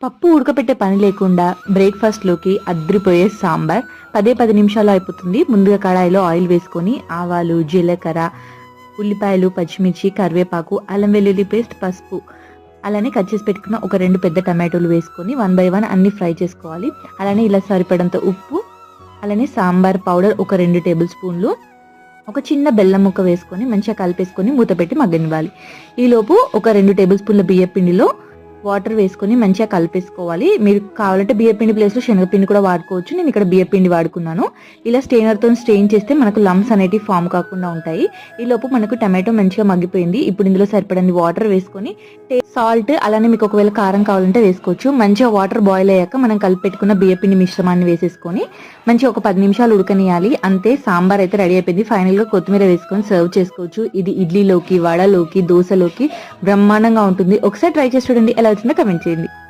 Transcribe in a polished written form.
పప్పు ఉడకపెట్టే పని లేకుండా బ్రేక్ఫాస్ట్లోకి అద్రిపోయే సాంబార్ 10 నిమిషాల్లో అయిపోతుంది. ముందుగా కడాయిలో ఆయిల్ వేసుకొని ఆవాలు, జీలకర్ర, ఉల్లిపాయలు, పచ్చిమిర్చి, కరివేపాకు, అల్లం వెల్లుల్లి పేస్ట్, పసుపు, అలానే కట్ చేసి పెట్టుకున్న ఒక 2 పెద్ద టమాటోలు వేసుకొని 1 బై 1 అన్ని ఫ్రై చేసుకోవాలి. అలానే ఇలా సరిపడంత ఉప్పు, అలానే సాంబార్ పౌడర్ ఒక 2 టేబుల్ స్పూన్లు, ఒక చిన్న బెల్లం ముక్క వేసుకొని మంచిగా కలిపేసుకొని మూత పెట్టి మగ్గనివ్వాలి. ఈలోపు ఒక 2 టేబుల్ స్పూన్ల బియ్యం పిండిలో వాటర్ వేసుకొని మంచిగా కలిపేసుకోవాలి. మీరు కావాలంటే బియ్య పిండి ప్లేస్లో శనగపిండి కూడా వాడుకోవచ్చు. నేను ఇక్కడ బియ్య పిండి వాడుకున్నాను. ఇలా స్టెయినర్తో స్టెయిన్ చేస్తే మనకు లమ్స్ అనేటివి ఫామ్ కాకుండా ఉంటాయి. ఈ లోపు మనకు టమాటో మంచిగా మగ్గిపోయింది. ఇప్పుడు ఇందులో సరిపడని వాటర్ వేసుకొని సాల్ట్, అలానే మీకు ఒకవేళ కారం కావాలంటే వేసుకోవచ్చు. మంచిగా వాటర్ బాయిల్ అయ్యాక మనం కలిపి పెట్టుకున్న బియ్య పిండి మిశ్రమాన్ని వేసేసుకొని మంచిగా ఒక 10 నిమిషాలు ఉడకనియాలి. అంతే, సాంబార్ అయితే రెడీ అయిపోయింది. ఫైనల్ గా కొత్తిమీర వేసుకొని సర్వ్ చేసుకోవచ్చు. ఇది ఇడ్లీలోకి, వడలోకి, దోశలోకి బ్రహ్మాండంగా ఉంటుంది. ఒకసారి ట్రై చేసి చూడండి. ఎలా వచ్చిందో కమెంట్ చేయండి.